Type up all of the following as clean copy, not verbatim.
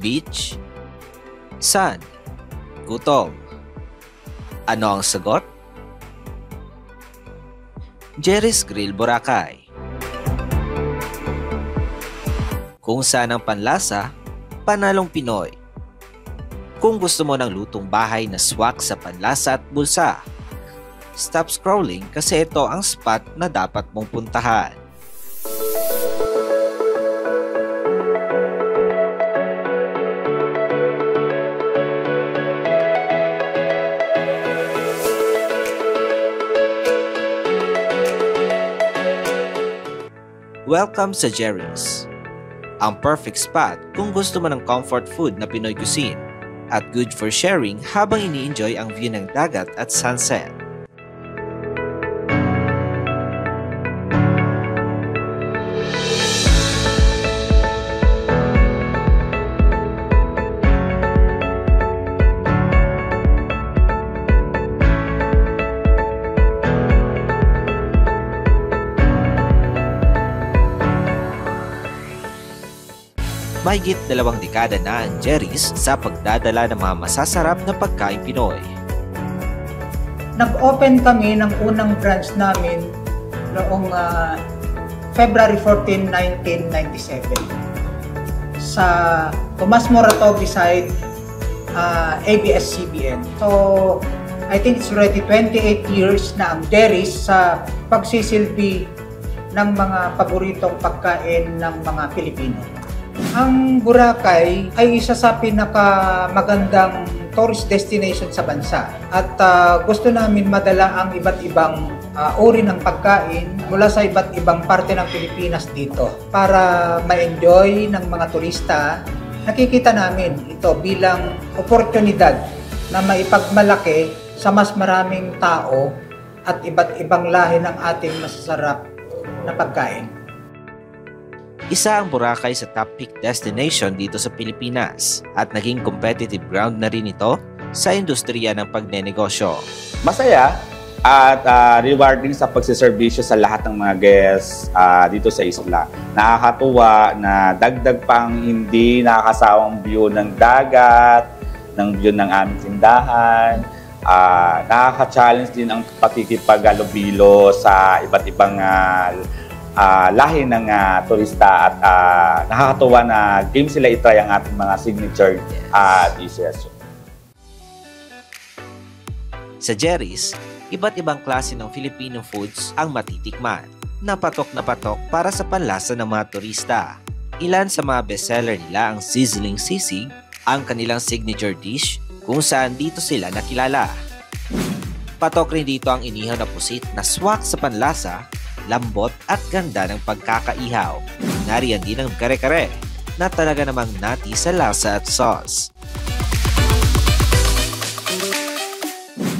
Beach? Sun? Gutom? Ano ang sagot? Jerry's Grill Boracay. Kung saan ang panlasa, panalong Pinoy. Kung gusto mo ng lutong bahay na swak sa panlasa at bulsa, stop scrolling kasi ito ang spot na dapat mong puntahan. Welcome sa Jerry's, ang perfect spot kung gusto mo ng comfort food na Pinoy cuisine at good for sharing habang ini-enjoy ang view ng dagat at sunset. Mahigit 2 dekada na ang Jerry's sa pagdadala ng mga masasarap na pagkain Pinoy. Nag-open kami ng unang branch namin noong February 14, 1997 sa Tomas Morato beside ABS-CBN. So, I think it's already 28 years na ang Jerry's sa pagsisilbi ng mga paboritong pagkain ng mga Pilipino. Ang Boracay ay isa sa pinakamagandang tourist destination sa bansa at gusto namin madala ang iba't ibang uri ng pagkain mula sa iba't ibang parte ng Pilipinas dito para ma-enjoy ng mga turista. Nakikita namin ito bilang oportunidad na maipagmalaki sa mas maraming tao at iba't ibang lahi ng ating masasarap na pagkain. Isa ang Boracay sa top pick destination dito sa Pilipinas at naging competitive ground na rin ito sa industriya ng pagnenegosyo. Masaya at rewarding sa pagsiservisyo sa lahat ng mga guests dito sa isla. Nakakatuwa na dagdag pang hindi nakakasawang view ng dagat, ng view ng aming tindahan. Nakaka-challenge din ang pakikipag-alubilo sa iba't ibang lahi ng turista at nakakatuwa na game sila itry ang ating mga signature dishes. Sa Jerry's, iba't ibang klase ng Filipino foods ang matitikman. Napatok na patok para sa panlasa ng mga turista. Ilan sa mga bestseller nila ang sizzling sisig, ang kanilang signature dish kung saan dito sila nakilala. Patok rin dito ang inihaw na pusit na swak sa panlasa, lambot at ganda ng pagkakaihaw. Nariyan din ang kare-kare na talaga namang nati sa lasa at sauce.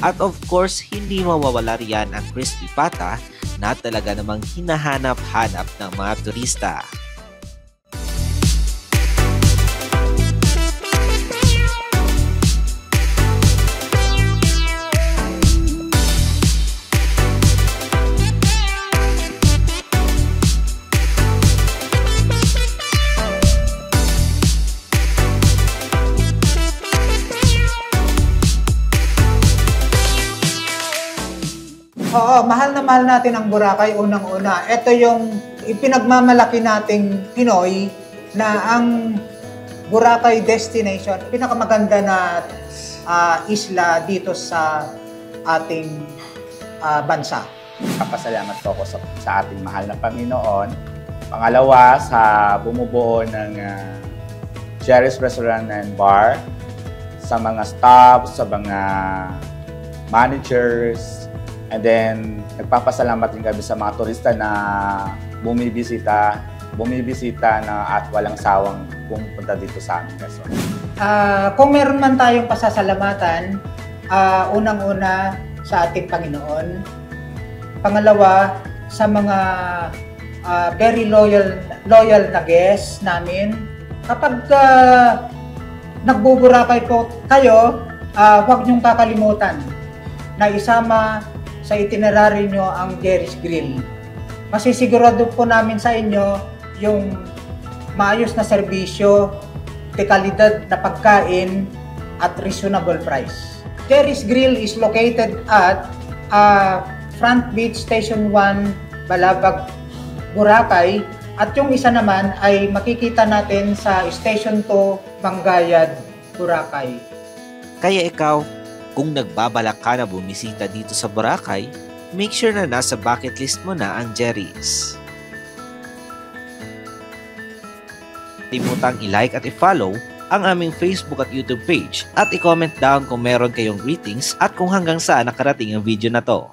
At of course, hindi mawawala riyan ang crispy pata na talaga namang hinahanap-hanap ng mga turista. Oo, mahal na mahal natin ang Boracay unang-una. Ito yung ipinagmamalaki nating Pinoy na ang Boracay destination, pinakamaganda na isla dito sa ating bansa. Kapasalamat po ako sa ating mahal na Panginoon. Pangalawa, sa bumubuo ng Jerry's Restaurant and Bar, sa mga staff, sa mga managers, and then nagpapasalamat din kami sa mga turista na bumibisita na at walang sawang pumunta dito sa aming restaurant. Kung meron man tayong pasasalamatan, unang-una sa ating Panginoon. Pangalawa, sa mga very loyal na guests namin. Kapag nagbuburakay po kayo, huwag niyong kakalimutan na isama sa itinerary nyo ang Jerry's Grill. Masisigurado po namin sa inyo yung maayos na serbisyo dekalidad na pagkain at reasonable price. Jerry's Grill is located at Front Beach Station 1, Balabag, Boracay. At yung isa naman ay makikita natin sa Station 2, Banggayad, Boracay. Kaya ikaw, kung nagbabalak ka na bumisita dito sa Boracay, make sure na nasa bucket list mo na ang Jerry's. Timutang i-like at i-follow ang aming Facebook at YouTube page at i-comment down kung meron kayong greetings at kung hanggang saan nakarating ang video na to.